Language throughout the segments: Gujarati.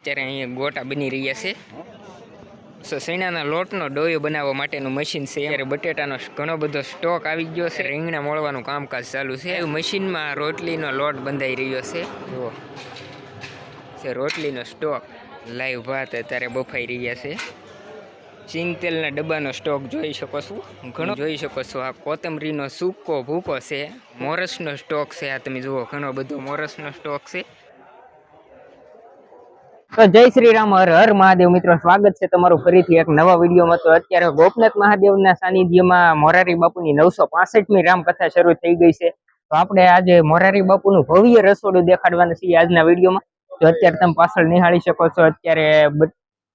અત્યારે અહીંયા ગોટા બની રહ્યા છે. સૈણાના લોટનો ડોયો બનાવવા માટેનું મશીન છે. ત્યારે બટેટાનો ઘણો બધો સ્ટોક આવી ગયો છે. રીંગણા મોળવાનું કામકાજ ચાલુ છે. મશીનમાં રોટલીનો લોટ બંધાઈ રહ્યો છે. જુઓ છે રોટલીનો સ્ટોક. લાઈવ ભાત અત્યારે બફાઈ રહ્યા છે. સિંગ તેલના ડબ્બાનો સ્ટોક જોઈ શકો છો. ઘણો જોઈ શકો છો. આ કોથમરીનો સૂકો ભૂકો છે. મોરસનો સ્ટોક છે. આ તમે જુઓ ઘણો બધો મોરસનો સ્ટોક છે. તો જય શ્રી રામ, હર હર મહાદેવ. મિત્રો સ્વાગત છે તમારું ફરીથી એક નવા વિડીયોમાં. તો અત્યારે ગોપનાથ મહાદેવના સાનિધ્યમાં મોરારી બાપુની 965મી રામકથા શરૂ થઈ ગઈ છે. તો આપણે આજે મોરારી બાપુનું ભવ્ય રસોડું દેખાડવાના છીએ આજના વિડીયોમાં. તો અત્યારે તમે પાછળ નિહાળી શકો છો. અત્યારે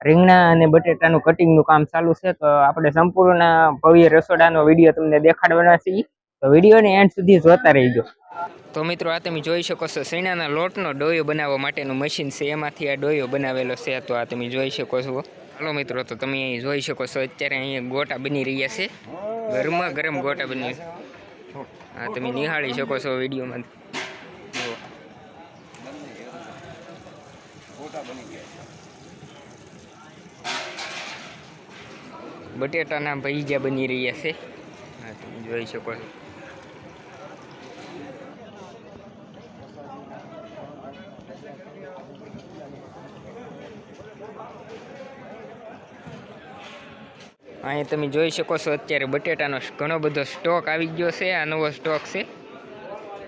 રીંગણા અને બટેટાનું કટિંગનું કામ ચાલુ છે. તો આપણે સંપૂર્ણ ભવ્ય રસોડાનો વિડીયો તમને દેખાડવાના છીએ. તો વિડીયોને એન્ડ સુધી જોતા રહીજો. તો મિત્રો આ તમે જોઈ શકો છો સૈણાના લોટનો ડોયો બનાવવા માટેનું મશીન છે. એમાંથી આ ડોયો બનાવેલો છે. તો આ તમે જોઈ શકો છો. હાલો મિત્રો, તો તમે અહીં જોઈ શકો છો અત્યારે અહીંયા ગોટા બની રહ્યા છે. ગરમા ગરમ ગોટા બની. હા, તમે નિહાળી શકો છો વિડીયોમાં. બટેટાના ભજીયા બની રહ્યા છે. હા, તમે જોઈ શકો છો. અહીંયા તમે જોઈ શકો છો અત્યારે બટેટાનો ઘણો બધો સ્ટોક આવી ગયો છે. આ નવો સ્ટોક છે.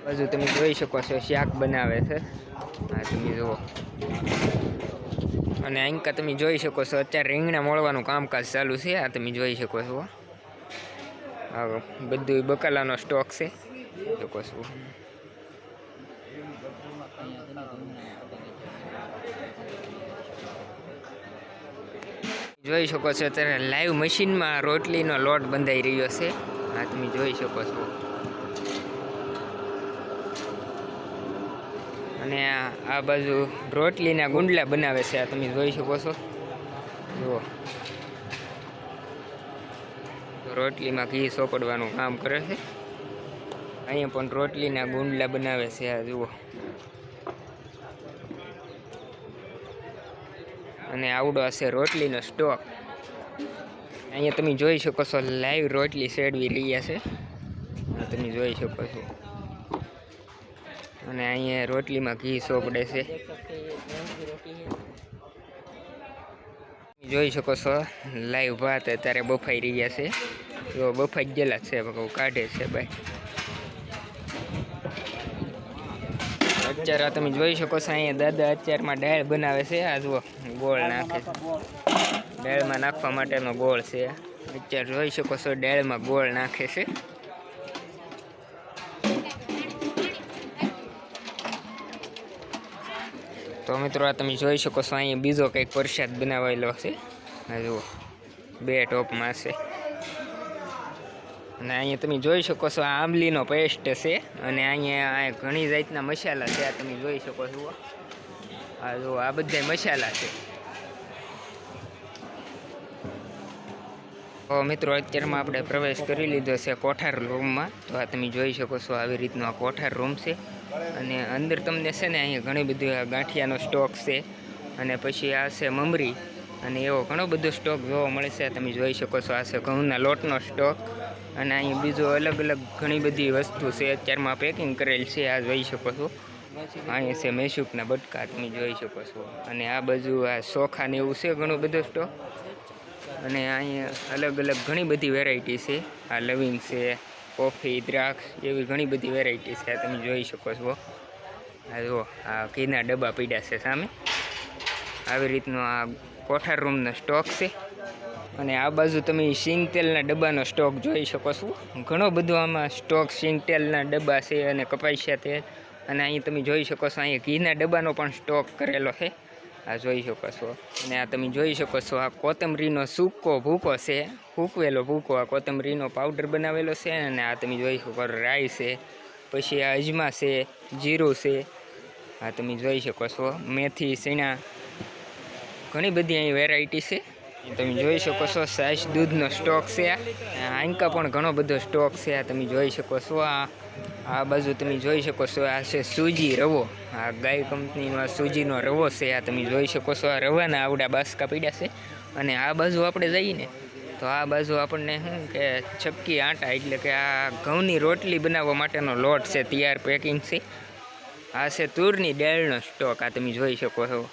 હજુ તમે જોઈ શકો છો શાક બનાવે છે. હા, તમે જુઓ. અને અહીં તમે જોઈ શકો છો અત્યારે રીંગણા મોળવાનું કામકાજ ચાલુ છે. આ તમે જોઈ શકો છો. હા, બધું બકાલાનો સ્ટોક છે. શકો છો. જોઈ શકો છો અત્યારે લાઈવ મશીનમાં રોટલીનો લોટ બંધાઈ રહ્યો છે. આ તમે જોઈ શકો છો. અને આ બાજુ રોટલીના ગુંડલા બનાવે છે. આ તમે જોઈ શકો છો. જુઓ, રોટલીમાં ઘી સોપડવાનું કામ કરે છે. અહીંયા પણ રોટલીના ગુંડલા બનાવે છે. આ જુઓ. અને આવડો હશે રોટલીનો સ્ટોક. અહીંયા તમે જોઈ શકો છો લાઈવ રોટલી સેડવી રહ્યા છે. તમે જોઈ શકો છો. અને અહીંયા રોટલીમાં ઘી સોપડે છે. જોઈ શકો છો લાઈવ ભાત અત્યારે બફાઈ રહ્યા છે. જો બફાઈ ગયેલા છે, કાઢે છે ભાઈ. અત્યારે તમે જોઈ શકો છો અહીંયા દાદા અત્યારમાં દાળ બનાવે છે. આ જુઓ ગોળ નાખે છે. દાળમાં નાખવા માટેનો ગોળ છે. અત્યારે જોઈ શકો છો દાળમાં ગોળ નાખે છે. તો મિત્રો આ તમે જોઈ શકો છો અહીંયા બીજો કંઈક પ્રસાદ બનાવેલો છે. આ જુઓ 2 ટોપમાં છે. અને અહીંયા તમે જોઈ શકો છો આ આંબલીનો પેસ્ટ છે. અને અહીંયા ઘણી જાતના મસાલા છે. આ તમે જોઈ શકો છો. આ જો આ બધા મસાલા છે. તો મિત્રો અત્યારમાં આપણે પ્રવેશ કરી લીધો છે કોઠાર રૂમમાં. તો આ તમે જોઈ શકો છો આવી રીતનો આ કોઠાર રૂમ છે. અને અંદર તમને છે ને અહીંયા ઘણી બધી ગાંઠિયાનો સ્ટોક છે. અને પછી આ છે મમરી. અને એવો ઘણો બધો સ્ટોક જોવા મળે છે. તમે જોઈ શકો છો આ છે ઘઉંના લોટનો સ્ટોક. અને અહીં બીજો અલગ અલગ ઘણી બધી વસ્તુ છે અત્યારમાં પેકિંગ કરેલ છે. આ જોઈ શકો છો. અહીંયા છે મેસૂકના બટકા. તમે જોઈ શકો છો. અને આ બાજુ આ ચોખા ને એવું છે ઘણો બધો સ્ટોક. અને અહીંયા અલગ અલગ ઘણી બધી વેરાયટી છે. આ લવિંગ છે, કોફી, દ્રાક્ષ એવી ઘણી બધી વેરાયટી છે. આ તમે જોઈ શકો છો. આ જુઓ આ ઘીના ડબ્બા પડ્યા છે સામે. આવી રીતનો આ કોઠાર રૂમનો સ્ટોક છે. અને આ બાજુ તમે સિંગ તેલના ડબ્બાનો સ્ટોક જોઈ શકો છો. ઘણો બધો આમાં સ્ટોક સિંગ તેલના ડબ્બા છે અને કપાસિયા તેલ. અને અહીં તમે જોઈ શકો છો અહીંયા ઘીના ડબ્બાનો પણ સ્ટોક કરેલો છે. આ જોઈ શકો છો. અને આ તમે જોઈ શકો છો આ કોથમરીનો સૂકો ભૂકો છે. સૂકવેલો ભૂકો. આ કોથમરીનો પાવડર બનાવેલો છે. અને આ તમે જોઈ શકો રાઈ છે. પછી આ અજમા છે, જીરું છે. આ તમે જોઈ શકો છો મેથી, ચણા, ઘણી બધી અહીં વેરાયટી છે. તમે જોઈ શકો છો છાશ દૂધનો સ્ટોક છે. આંકા પણ ઘણો બધો સ્ટોક છે. આ તમે જોઈ શકો છો. આ આ બાજુ તમે જોઈ શકો છો આ છે સૂજી રવો, આ ગાય કંપનીનો આ સૂજીનો રવો છે. આ તમે જોઈ શકો છો આ રવાના આવડા બાસકા પડ્યા છે. અને આ બાજુ આપણે જઈએ ને તો આ બાજુ આપણને શું કે ચપકી આટા એટલે કે આ ઘઉંની રોટલી બનાવવા માટેનો લોટ છે, તૈયાર પેકિંગ છે. આ છે તુરની દાળનો સ્ટોક, આ તમે જોઈ શકો છો.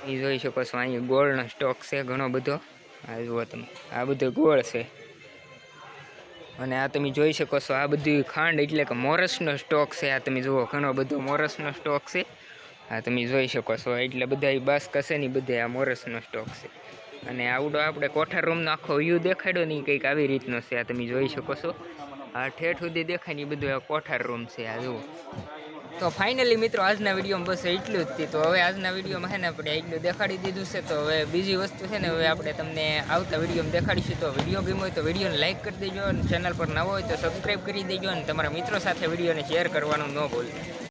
એ જોઈ શકો છો અહીં ગોળનો સ્ટોક છે ઘણો બધો. આ જુઓ તમે, આ બધો ગોળ છે. અને આ તમે જોઈ શકો છો આ બધું ખાંડ એટલે કે મોરસનો સ્ટોક છે. આ તમે જુઓ ઘણો બધો મોરસનો સ્ટોક છે. આ તમે જોઈ શકો છો એટલે બધા એ બાસકા છે ને બધા આ મોરસનો સ્ટોક છે. અને આવડો આપણે કોઠાર રૂમનો આખો વ્યૂ દેખાડ્યો ને કંઈક આવી રીતનો છે. આ તમે જોઈ શકો છો આ ઠેઠ સુધી દેખાય ને બધું આ કોઠાર રૂમ છે. આ જુઓ. તો ફાઇનલી મિત્રો આજના વિડીયોમાં બસ એટલું જ હતું. તો હવે આજના વિડીયોમાં છે ને આપણે એટલું દેખાડી દીધું છે. તો હવે બીજી વસ્તુ છે ને હવે આપણે તમને આવતા વિડીયોમાં દેખાડીશું. તો વિડીયો ગમ્યો હોય તો વિડીયોને લાઇક કરી દેજો, અને ચેનલ પર નવો હોય તો સબસ્ક્રાઈબ કરી દેજો, અને તમારા મિત્રો સાથે વિડીયોને શેર કરવાનું ન ભૂલતા.